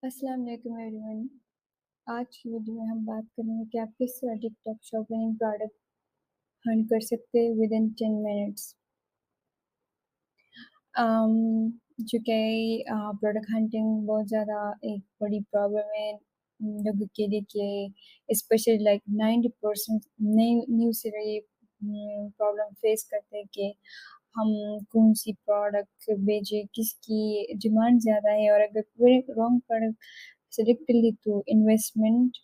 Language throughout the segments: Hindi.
अस्सलाम वालेकुम एवरीवन। आज की वीडियो में हम बात करेंगे कि आप किस तरह TikTok shop winning product earn कर सकते हैं विद इन 10 मिनट्स। अम, जो कि प्रोडक्ट हंटिंग बहुत ज़्यादा एक बड़ी प्रॉब्लम है लोगों के लिए कि स्पेशली लाइक 90% नई न्यू से ये प्रॉब्लम फेस करते हैं कि हम कौन-सी प्रोडक्ट बेचें, किसकी डिमांड ज़्यादा है और अगर कोई रॉन्ग प्रोडक्ट सेलेक्ट कर ली तो इन्वेस्टमेंट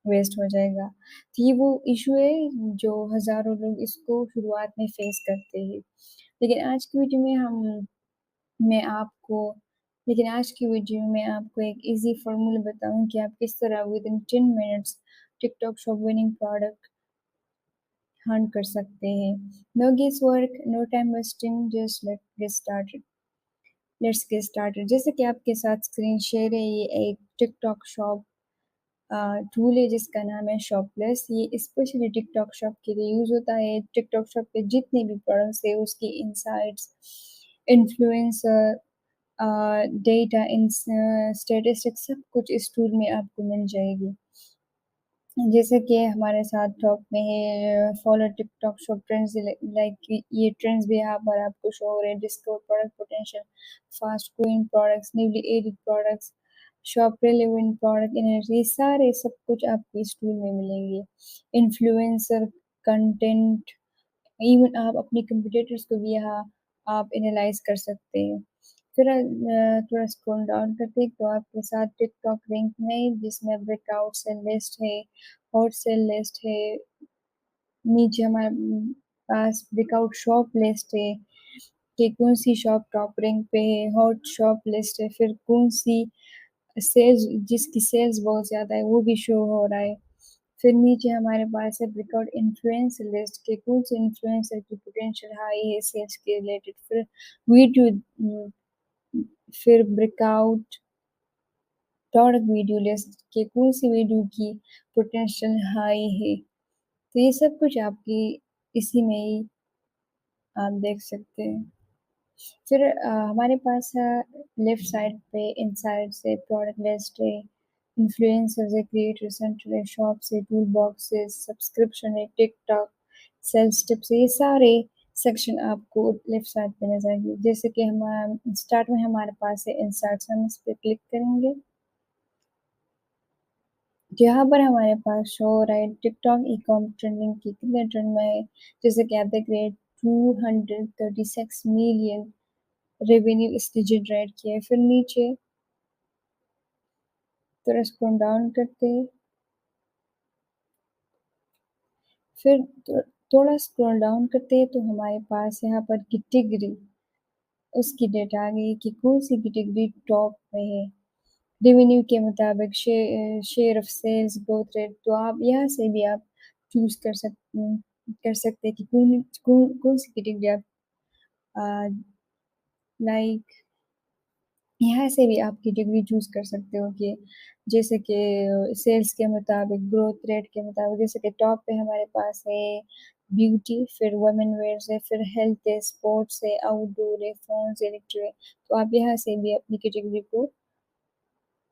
वेस्ट हो जाएगा। तो ये वो इश्यू है जो हज़ारों लोग इसको शुरुआत में फेस करते हैं। लेकिन आज की वीडियो में मैं आपको आज की वीडियो में आपको एक ईज़ी फ़ॉर्मूला बताऊँ कि आप किस तरह within 10 minutes TikTok shop winning product earn कर सकते हैं। No guess work, no time wasting, just let's get started. जैसे कि आपके साथ स्क्रीन शेयर है, ये एक टिकटॉक शॉप टूल है जिसका नाम है शॉपलेस। ये स्पेशली टिकटॉक शॉप के लिए यूज़ होता है। टिकटॉक शॉप पे जितने भी प्रोडक्ट्स है उसकी इनसाइट्स, इन्फ्लुएंसर डेटा स्टैटिस्टिक्स सब कुछ इस टूल में आपको मिल जाएगी। जैसे कि हमारे साथ टॉप में है follow TikTok shop trends like ये ट्रेंड्स भी यहाँ पर आपको शो हो रहे हैं। Discover product potential, fast growing products, newly added products, shop relevant product energy, ये सारे सब कुछ आपको इस टूल में मिलेंगे। इन्फ्लुएंसर कंटेंट, इवन आप अपने कंपटीटर्स को भी यहाँ आप एनालाइज कर सकते हैं। फिर थोड़ा स्क्रॉल डाउन करते हैं तो आपके साथ टिकटॉक लिंक में जिसमें ब्रेकआउट सेल लिस्ट है, हॉट सेल लिस्ट है, नीचे हमारे पास ब्रेकआउट शॉप लिस्ट है कि कौन-सी शॉप टॉप रैंक पे है, हॉट शॉप लिस्ट है, फिर कौन-सी सेल्स जिसकी सेल्स बहुत ज़्यादा है वो भी शो हो रहा है। फिर नीचे हमारे पास है ब्रेकआउट इन्फ्लुएंसर लिस्ट के कौन से इन्फ्लुएंसर की पोटेंशियल हाई है सेल्स के रिलेटेड। वीडियो फिर ब्रेकआउट प्रोडक्ट वीडियो लिस्ट के कौन सी वीडियो की पोटेंशियल हाई है। तो ये सब कुछ आपकी इसी में ही आप देख सकते हैं। फिर हमारे पास है लेफ्ट साइड पे इनसाइड से प्रोडक्ट लिस्ट है, इन्फ्लुएंसर्स है, क्रिएटर सेंटर है, शॉप्स है, टूल बॉक्सेस, सब्सक्रिप्शन है, टिकटॉक, सेल्स टिप्स है, ये सारे सेक्शन आपको लेफ्ट साइड पे नज़र आएंगे। जैसे कि हम स्टार्ट में हमारे पास है इंसाइट्स, हम इस पे क्लिक करेंगे। यहाँ पर हमारे पास शो हो रहा है टिकटॉक ई-कॉम ट्रेंडिंग की कितने ट्रेंड में है। जैसे कि आप देख रहे हैं 236 मिलियन रेवेन्यू इसने जनरेट किया है। फिर नीचे थोड़ा स्क्रॉल डाउन करते हैं, फिर थोड़ा स्क्रॉल डाउन करते हैं तो हमारे पास यहाँ पर कैटेगरी उसकी डेटा आ गई कि कौन सी कैटेगरी टॉप में है। रेवेन्यू के मुताबिक share of sales, growth rate, तो आप यहाँ से भी आप चूज़ कर सकते हैं कि कौन सी कैटेगरी आप लाइक यहाँ से भी आप कैटेगरी चूज़ कर सकते हो कि जैसे कि सेल्स के मुताबिक, ग्रोथ रेट के मुताबिक, जैसे कि टॉप पे हमारे पास है ब्यूटी, फिर वुमेन वेयर्स है, फिर हेल्थ है, स्पोर्ट्स है, आउटडोर है, फ़ोन्स, इलेक्ट्रिक है। तो आप यहाँ से भी अपनी कैटेगरी को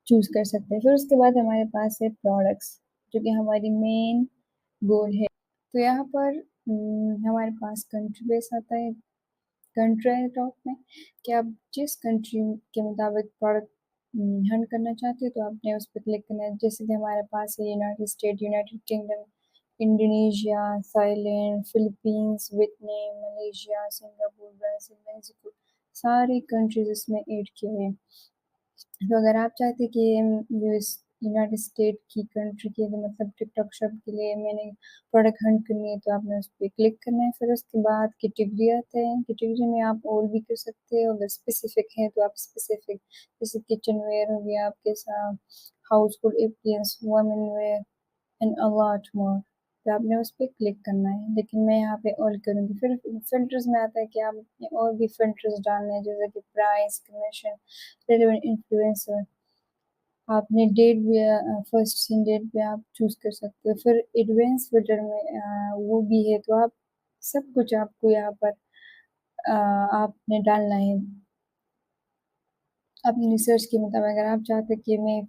चूज़ कर सकते हैं। फिर उसके बाद हमारे पास है प्रोडक्ट्स, जो कि हमारी मेन गोल है। तो यहाँ पर हमारे पास कंट्री बेस आता है, कंट्री है टॉप में कि आप जिस कंट्री के मुताबिक प्रोडक्ट हंट करना चाहते हो तो आपने उस पे क्लिक करना है। जैसे कि हमारे पास है United state, United kingdom, Indonesia, Thailand, Philippines, Vietnam, Malaysia, Singapore, Brazil, Mexico, सारी कंट्रीज़ इसमें ऐड किए हैं। तो अगर आप चाहते हैं कि यूएस यूनाइटेड स्टेट की कंट्री के लिए मतलब टिकटॉक शॉप के लिए मैंने प्रोडक्ट हंट करनी है तो आपने उस पे क्लिक करना है। फिर उसके बाद कैटेगरी आता है, कैटेगरी में आप और भी कर सकते हो, अगर स्पेसिफिक है तो आप स्पेसिफिक जैसे किचन वेयर हो गया आपके साथ, household appliances, women wear and a lot more. तो आपने उस पे क्लिक करना है, लेकिन मैं यहाँ पे ऑल करूँगी। फिर फ़िल्टर्स में आता है कि आप अपने और भी फ़िल्टर्स डालने हैं जैसे कि प्राइस, कमीशन, रिलेवेंट इन्फ्लुएंसर, आपने डेट भी फर्स्ट सीन डेट भी आप चूज़ कर सकते हो। फिर एडवांस फ़िल्टर में वो भी है तो आप सब कुछ आपको यहाँ पर आपने डालना है। अपनी रिसर्च के मुताबिक अगर आप चाहते हैं कि मैं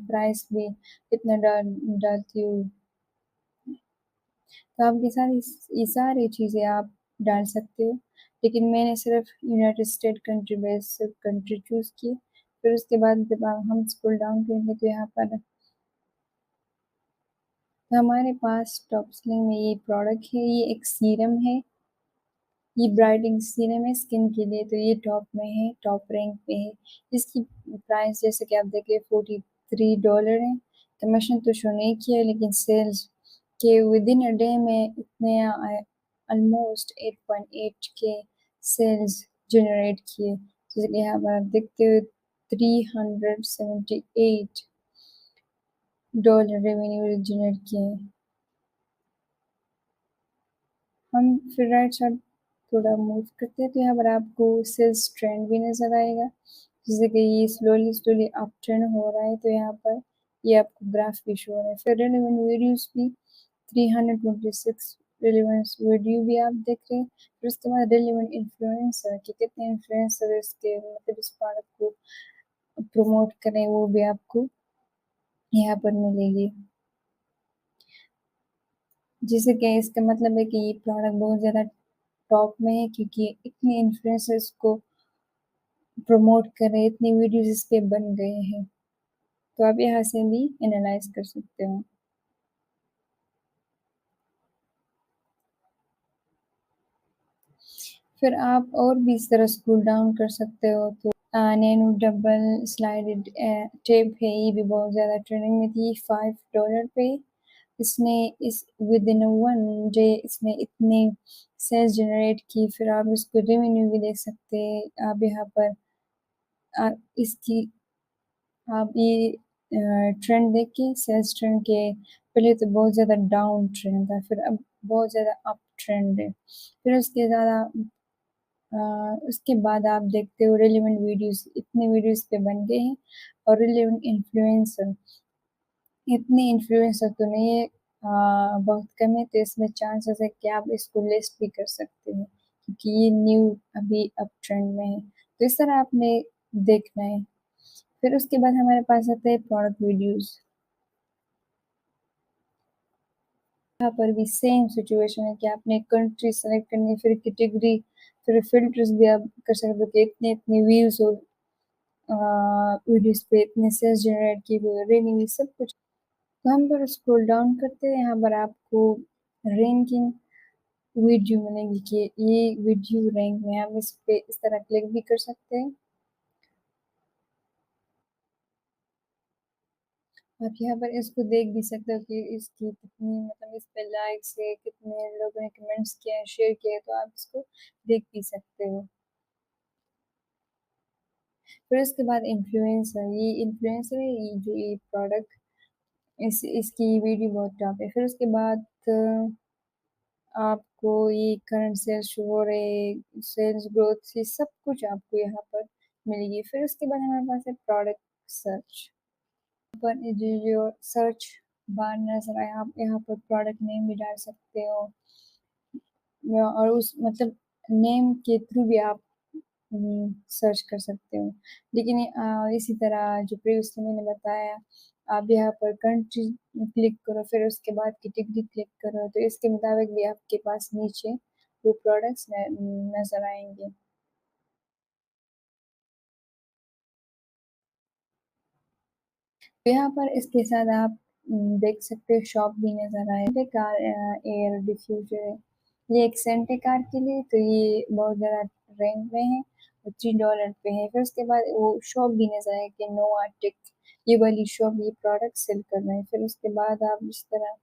प्राइस भी इतना डालती हूँ, तो आप ये सारी चीज़ें आप डाल सकते हो। लेकिन मैंने सिर्फ़ यूनाइटेड स्टेट कंट्री बेस्ड सिर्फ़ कंट्री चूज़ की। फिर उसके बाद जब हम स्क्रॉल डाउन करेंगे तो यहाँ पर हमारे पास टॉप सेलिंग में ये प्रोडक्ट है, ये एक सीरम है। ये ब्राइटनिंग सीरम है स्किन के लिए, तो ये टॉप में है, टॉप रैंक पे है। इसकी प्राइस जैसे कि आप देखिए $43 है। कमीशन तो शो नहीं किया लेकिन सेल्स के विदिन अ डे में इतने ऑलमोस्ट 8.8 के सेल्स जनरेट किए। जैसे कि यहाँ पर आप देखते हो $378 रेवेन्यू जनरेट किए हैं। हम फिर राइट साइड थोड़ा मूव करते हैं तो यहाँ पर आपको सेल्स ट्रेंड भी नज़र आएगा। जैसे कि ये स्लोली स्लोली अप ट्रेंड हो रहा है तो यहाँ पर ये आपको ग्राफ भी शो हो रहा है। फिर रेलेवेंट वीडियोस भी 326 रेलेवेंस वीडियो भी आप देख रहे हैं। फिर उसके बाद रेलेवेंट इन्फ्लुएंसर कि कितने इन्फ्लुएंसर इसके मतलब इस प्रोडक्ट को प्रमोट करें वो भी आपको यहाँ पर मिलेगी। जिससे कि इसका मतलब है कि ये प्रोडक्ट बहुत ज़्यादा टॉप में है क्योंकि इतने इन्फ्लुएंसर्स को प्रमोट कर रहे हैं, इतनी वीडियोस इस पे बन गए हैं। तो आप यहाँ से भी एनालाइज कर सकते हो। फिर आप और भी इस तरह स्क्रॉल डाउन कर सकते हो तो नैनो डबल स्लाइडेड टेप है, ये भी बहुत ज़्यादा ट्रेंडिंग में थी $5 पे। इसने इस विद इन वन डे इसने इतने सेल्स जनरेट की। फिर आप इसको रेवेन्यू भी देख सकते हैं। आप यहाँ पर इसकी आप ये ट्रेंड देखिए सेल्स ट्रेंड के पहले तो बहुत ज़्यादा डाउन ट्रेंड था, फिर अब बहुत ज़्यादा अप ट्रेंड है। फिर उसके बाद आप देखते हो रेलेवेंट वीडियोस इतने वीडियोस पे बन गए हैं और रेलेवेंट इन्फ्लुएंसर इतने इन्फ्लुएंसर तो नहीं है, बहुत कम है, तो इसमें चांसेस है कि आप इसको लिस्ट भी कर सकते हैं क्योंकि ये न्यू अभी अप ट्रेंड में है। तो इस तरह आपने देखना है। फिर उसके बाद हमारे पास आता है प्रोडक्ट वीडियोस। यहाँ पर भी सेम सिचुएशन है कि आपने कंट्री सेलेक्ट करनी है, फिर कैटेगरी, फिर फिल्टर्स भी आप कर सकते हो कि इतने इतने व्यूज हो वीडियोस पे, इतने सेल्स जनरेट किए हुए रेटिंग सब कुछ। तो हम पर स्क्रॉल डाउन करते हैं, यहाँ पर आपको रैंकिंग वीडियो मिलेगी कि ये वीडियो रैंक में, आप इस पे इस तरह क्लिक भी कर सकते हैं। आप यहाँ पर इसको देख भी सकते हो कि इसकी कितनी मतलब इस पे लाइक्स है, कितने लोगों ने कमेंट्स किए हैं, शेयर किए हैं, तो आप इसको देख भी सकते हो। फिर उसके बाद इन्फ्लुएंसर है, ये जो ये प्रोडक्ट इसकी वीडियो बहुत टॉप है। फिर उसके बाद आपको ये करंट सेल्स शो हो रहे, सेल्स ग्रोथ, ये सब कुछ आपको यहाँ पर मिलेगी। फिर उसके बाद हमारे पास है प्रोडक्ट सर्च। पर जो सर्च बार नजर आए, आप यहाँ पर प्रोडक्ट नेम भी डाल सकते हो और उस मतलब नेम के थ्रू भी आप सर्च कर सकते हो। लेकिन इसी तरह जो प्रीवियसली मैंने बताया, आप यहाँ पर कंट्री क्लिक करो, फिर उसके बाद कैटेगरी क्लिक करो, तो इसके मुताबिक भी आपके पास नीचे वो प्रोडक्ट्स नज़र आएंगे। तो यहाँ पर इसके साथ आप देख सकते हो शॉप भी नज़र आए थे, कार एयर डिफ्यूजर है। ये एक सेंटे कार के लिए, तो ये बहुत ज़्यादा रैंक में है और $3 पे है। फिर उसके बाद वो शॉप भी नज़र आए कि नो आर्टिक, ये वाली शॉप ये प्रोडक्ट सेल कर रहे हैं। फिर उसके बाद आप इस तरह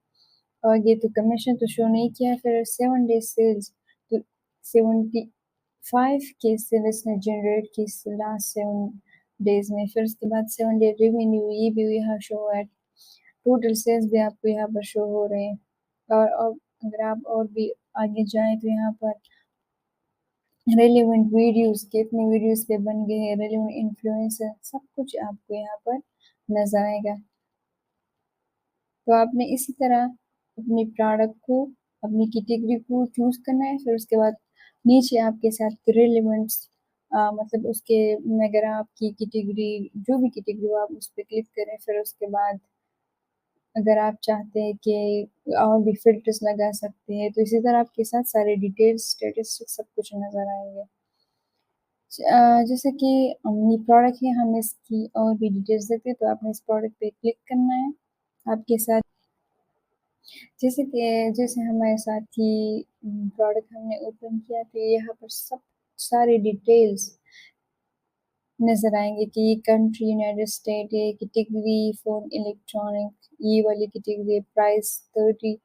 और ये तो कमीशन तो शो नहीं किया। फिर 7 डे सेल्स तो 75 के सेल्स ने जनरेट की लास्ट 7 डेज में। फिर उसके बाद 7 डे रेवेन्यू ये भी यहाँ शो है। टोटल सेल्स भी आपको यहाँ पर शो हो रहे हैं। और अगर आप और भी आगे जाएं तो यहाँ पर रेलेवेंट वीडियोस कितने वीडियोस पे बन गए हैं, रेलेवेंट इन्फ्लुएंसर सब कुछ आपको यहाँ पर नजर आएगा। तो आपने इसी तरह अपने प्रोडक्ट को, अपनी कैटेगरी को चूज करना है। फिर उसके बाद नीचे आपके साथ रिलेवेंट मतलब उसके अगर आपकी कैटेगरी जो भी कैटेगरी हो आप उस पे क्लिक करें, फिर उसके बाद अगर आप चाहते हैं कि और भी फ़िल्टर्स लगा सकते हैं, तो इसी तरह आपके साथ सारे डिटेल्स, स्टैटिस्टिक्स सब कुछ नज़र आएँगे। जैसे कि ये प्रोडक्ट है, हम इसकी और भी डिटेल्स देखते हैं, तो आपने इस प्रोडक्ट पे क्लिक करना है। आपके साथ जैसे हमारे साथ ही प्रोडक्ट हमने ओपन किया, तो यहाँ पर सब सारे डिटेल्स नज़र आएँगे कि ये कंट्री यूनाइटेड स्टेट है, कैटेगरी फ़ोन इलेक्ट्रॉनिक, ये वाली कैटेगरी है, प्राइस 3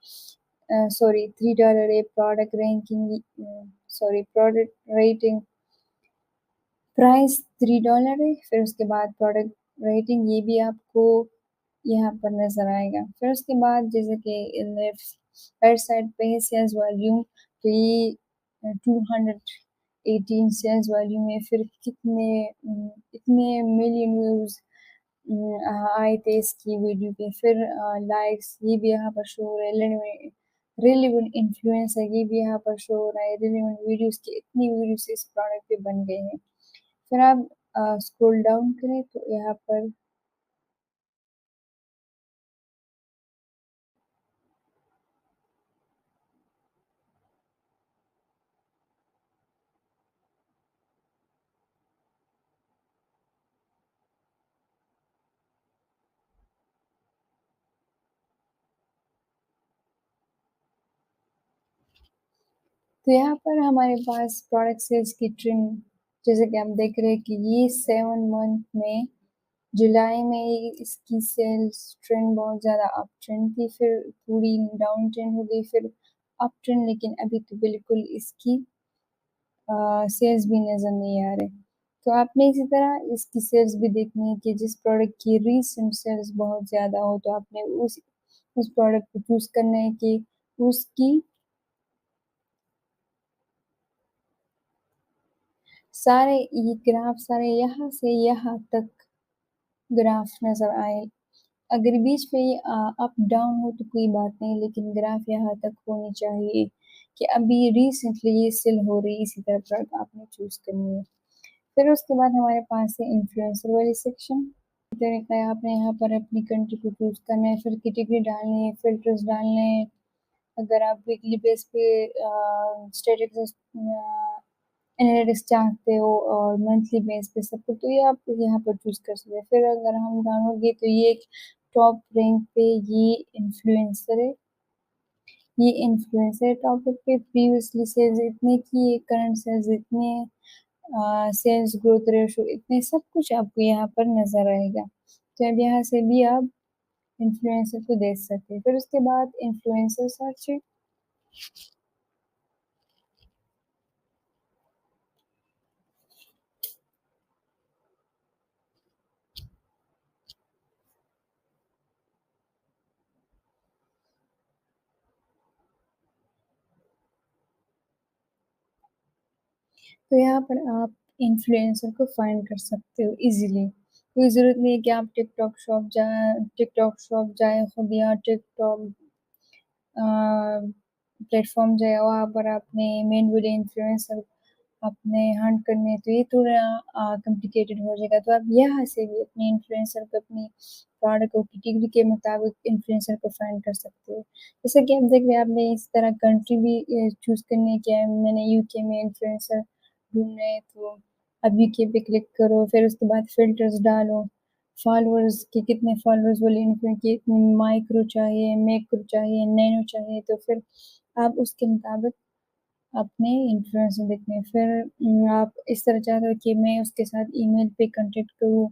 है, product ranking product rating price $3 है, फिर उसके बाद प्रोडक्ट रेटिंग ये भी आपको यहाँ पर नज़र आएगा। फिर उसके बाद जैसे कि लेफ्ट राइट साइड पे है सेल्स वॉल्यूम, तो ये 218 सेल्स वॉल्यूम है, फिर इतने मिलियन व्यूज़ आए थे इसकी वीडियो पे, फिर लाइक्स ये भी यहाँ पर शो हो रहा है, रिलेवेंट इन्फ्लुएंसर ये भी यहाँ पर शो हो रहा है, रिलेवेंट वीडियोज़ की इतनी वीडियोज़ इस प्रोडक्ट पे बन गई हैं। फिर आप स्क्रॉल डाउन करें तो यहाँ पर तो यहाँ पर हमारे पास प्रोडक्ट सेल्स की ट्रेंड जैसे कि हम देख रहे हैं कि ये 7 मंथ में जुलाई में ही इसकी सेल्स ट्रेंड बहुत ज़्यादा अप ट्रेंड थी, फिर थोड़ी डाउन ट्रेंड हो गई, फिर अप ट्रेंड, लेकिन अभी तो बिल्कुल इसकी सेल्स भी नज़र नहीं आ रहे। तो आपने इसी तरह इसकी सेल्स भी देखनी है कि जिस प्रोडक्ट की रीसेंट सेल्स बहुत ज़्यादा हो, तो आपने उस प्रोडक्ट को चूज़ करना है कि उसकी सारे ये ग्राफ सारे यहाँ से यहाँ तक ग्राफ नज़र आए। अगर बीच में ये अप डाउन हो तो कोई बात नहीं, लेकिन ग्राफ यहाँ तक होनी चाहिए कि अभी रिसेंटली ये सेल हो रही है, इसी तरह प्रोडक्ट आपने चूज़ करनी है। फिर उसके बाद हमारे पास है इन्फ्लुएंसर वाली सेक्शन। तरीका है आपने यहाँ पर अपनी कंट्री को चूज़ करना है, फिर कैटेगरी डालनी है, फ़िल्टर्स डालने हैं। अगर आप वीकली बेस पे स्टैटिस्टिक्स एनालिटिक्स चाहते हो और मंथली बेस पे सब कुछ, तो ये आप यहाँ पर चूज़ कर सकते हैं। फिर अगर हम डालोगे तो ये एक टॉप रैंक पे ये इन्फ्लुएंसर टॉपिक पे प्रीवियसली सेल्स इतने की, करंट सेल्स इतने, सेल्स ग्रोथ रेशो इतने, सब कुछ आपको यहाँ पर नज़र आएगा। तो अब यहाँ से भी आप इन्फ्लुएंसर को देख सकते हैं। फिर उसके बाद इन्फ्लुएंसर सर्च है। तो यहाँ पर आप इन्फ्लुएंसर को फाइंड कर सकते हो इज़िली। कोई ज़रूरत नहीं है कि आप टिकटॉक शॉप जाएँ खुद या टिकटॉक अ, प्लेटफ़ॉर्म जो है वहाँ पर आपने मेन वीडियो इन्फ्लुएंसर अपने हंट करने हैं, तो ये थोड़ा कॉम्प्लिकेटेड हो जाएगा। तो आप यहाँ से भी अपने इन्फ्लुएंसर को अपनी प्रोडक्ट और कैटेगरी के मुताबिक इन्फ्लुएंसर को फाइंड कर सकते हो। जैसे कि आप देख रहे हैं आपने इस तरह कंट्री भी चूज़ करनी है कि मैंने यूके में इन्फ्लुएंसर ढूँढना है, तो अब यूके पे क्लिक करो, फिर उसके बाद फ़िल्टर्स डालो, फॉलोअर्स कि कितने फॉलोअर्स वाले इन्फ्लुएंसर की इतनी माइक्रो चाहिए, मैक्रो चाहिए, नैनो चाहिए, तो फिर आप उसके मुताबिक अपने इन्फ्लुएंसर देखने हैं। फिर आप इस तरह चाहते हो कि मैं उसके साथ ईमेल पे कॉन्टैक्ट करूँ,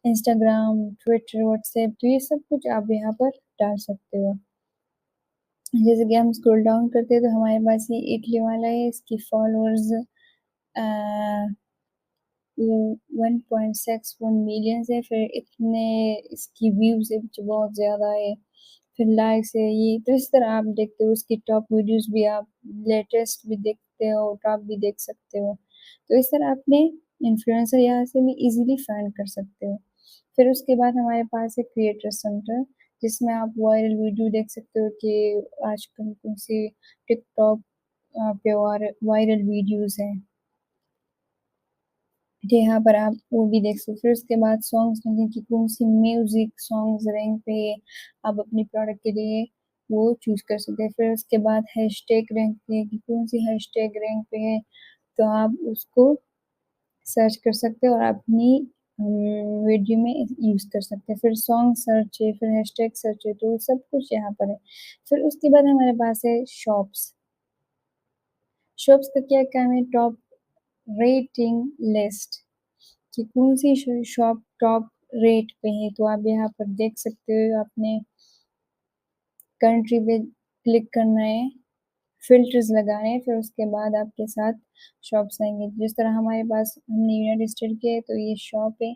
इंस्टाग्राम, ट्विटर, व्हाट्सएप, तो ये सब कुछ आप यहाँ पर डाल सकते हो। जैसे कि हम स्क्रॉल डाउन करते हैं तो हमारे पास ये इटली वाला है, इसकी फॉलोअर्स अ, 1.61 मिलियंस है, फिर इतने इसकी व्यूज़ है जो बहुत ज़्यादा है, फिर लाइक्स है ये, तो इस तरह आप देखते हो उसकी टॉप वीडियोज़ भी आप लेटेस्ट भी देखते हो, टॉप भी देख सकते हो। तो इस तरह अपने इन्फ्लुएंसर यहाँ से भी इज़िली फाइंड कर सकते हो। फिर उसके बाद हमारे पास है क्रिएटर सेंटर, जिसमें आप वायरल वीडियो देख सकते हो कि आजकल कौन सी टिकटॉक पे वायरल वीडियोज़ हैं। तो यहाँ पर आप वो भी देख सकते हो। फिर उसके बाद सॉन्ग्स में कि कौन-सी म्यूज़िक सॉन्ग्स रैंक पे है, आप अपने प्रोडक्ट के लिए वो चूज़ कर सकते हैं। फिर उसके बाद हैशटैग रैंक पे है कि कौन-सी हैशटैग रैंक पे है, तो आप उसको सर्च कर सकते हो और अपनी वीडियो में यूज़ कर सकते हैं। फिर सॉन्ग सर्च है, फिर हैशटैग सर्च है, तो सब कुछ यहाँ पर है। फिर उसके बाद हमारे पास है शॉप्स। शॉप्स का क्या काम है? टॉप रेटिंग लिस्ट कि कौन-सी शॉप टॉप रेट पे है, तो आप यहाँ पर देख सकते हो। आपने कंट्री पे क्लिक करना है, फ़िल्टर्स लगाने हैं, फिर उसके बाद आपके साथ शॉप्स आएँगे। जिस तरह हमारे पास हमने यूनाइटेड स्टेट के है, तो ये शॉप है,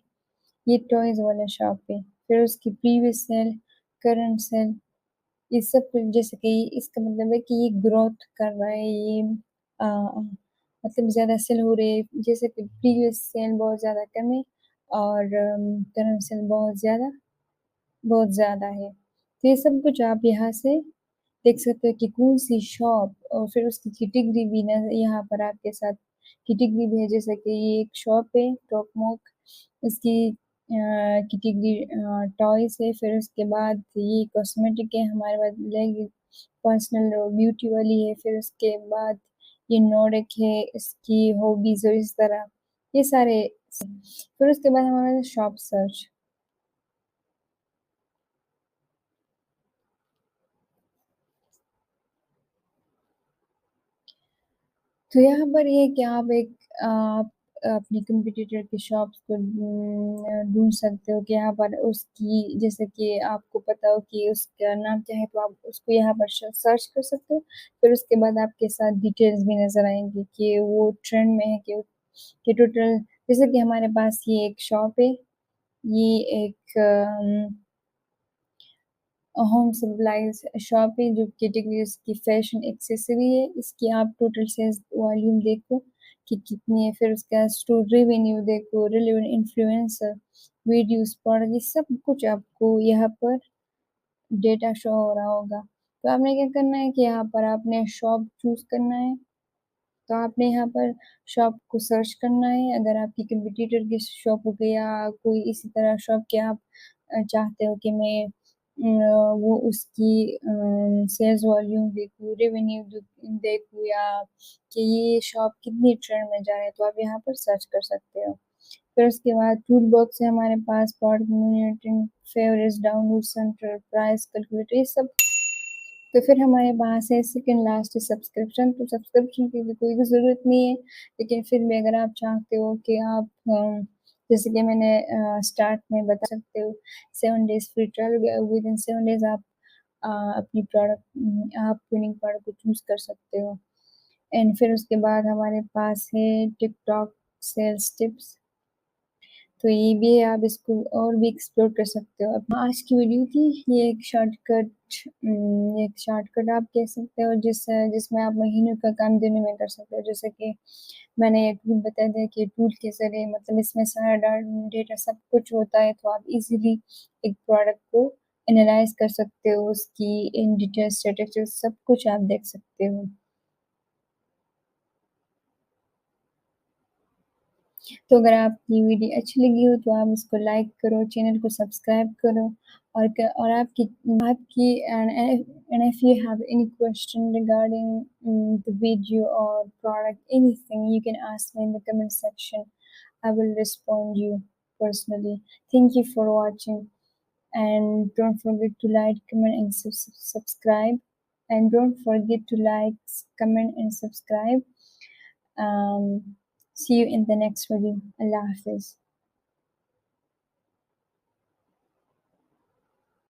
ये टॉयज़ वाला शॉप है। फिर उसकी प्रीवियस सेल, करंट सेल, ये सब कुछ जैसे कि इसका मतलब है कि ये ग्रोथ कर रहा है, ये मतलब ज़्यादा सेल हो रही है। जैसे कि प्रीवियस सेल बहुत ज़्यादा कम है और करंट सेल बहुत ज़्यादा है। तो ये सब कुछ आप यहाँ से देख सकते हो कि कौन-सी शॉप और फिर उसकी कैटेगरी भी ना यहाँ पर आपके साथ कैटेगरी भी है। जैसे कि ये एक शॉप है टॉपमोक, इसकी कैटेगरी टॉयज़ है। फिर उसके बाद ये कॉस्मेटिक है, हमारे पास लेगी पर्सनल ब्यूटी वाली है। फिर उसके बाद ये नोडिक है, इसकी हॉबीज़ और इस तरह ये सारे। फिर उसके बाद हमारे पास शॉप सर्च। तो यहाँ पर ये है कि आप अपनी कॉम्पिटिटर की शॉप्स को ढूँढ सकते हो कि यहाँ पर उसकी जैसे कि आपको पता हो कि उसका नाम क्या है, तो आप उसको यहाँ पर सर्च कर सकते हो। फिर उसके बाद आपके साथ डिटेल्स भी नज़र आएँगी कि वो ट्रेंड में है कि टोटल जैसे कि हमारे पास ये एक शॉप है, ये एक होम सप्लाइज़ शॉप है जो कैटेगरी इसकी फैशन एक्सेसरी है। इसकी आप टोटल सेल्स वॉल्यूम देखो कि कितनी है, फिर उसका स्टोर रेवेन्यू देखो, रिलेवेंट इन्फ्लुएंसर, वीडियोज़, प्रोडक्ट, ये सब कुछ आपको यहाँ पर डेटा शो हो रहा होगा। तो आपने क्या करना है कि यहाँ पर आपने शॉप चूज़ करना है। तो आपने यहाँ पर शॉप को सर्च करना है, अगर आपकी कॉम्पिटिटर की शॉप हो गई या कोई इसी तरह शॉप के आप चाहते हो कि मैं वो उसकी सेल्स वॉल्यूम देखूँ, रेवेन्यू देखूँ या कि ये शॉप कितनी ट्रेंड में जा रहा है, तो आप यहाँ पर सर्च कर सकते हो। फिर उसके बाद टूल बॉक्स है हमारे पास, product monitoring, favourites, download centre, price calculator, ये सब। तो फिर हमारे पास है सेकंड लास्ट सब्सक्रिप्शन। तो सब्सक्रिप्शन की भी कोई भी ज़रूरत नहीं है, लेकिन फिर भी अगर आप चाहते हो कि आप जैसे कि मैंने स्टार्ट में बता सकते हो 7 days free trial, within 7 days आप अपनी आप विनिंग प्रोडक्ट को चूज़ कर सकते हो। एंड फिर उसके बाद हमारे पास है टिकटॉक सेल्स टिप्स। तो ये भी है, आप इसको और भी एक्सप्लोर कर सकते हो। अब आज की वीडियो थी ये एक शॉर्टकट आप कह सकते हो जिसमें आप महीनों का काम दिन में कर सकते हो। जैसे कि मैंने ये टूल बता दिया कि टूल के ज़रिए मतलब इसमें सारा डेटा सब कुछ होता है, तो आप इज़िली एक प्रोडक्ट को एनालाइज़ कर सकते हो, उसकी इन डिटेल स्टैटिस्टिक्स सब कुछ आप देख सकते हो। तो अगर आपकी वीडियो अच्छी लगी हो तो आप इसको लाइक करो, चैनल को सब्सक्राइब करो और आपकी and if you have any question regarding the video और product anything you can ask me in the comment section. I will respond you personally. Thank you for watching and don't forget to like, comment and subscribe. And don't forget to like, comment and subscribe. See you in the next video. Allah Hafiz.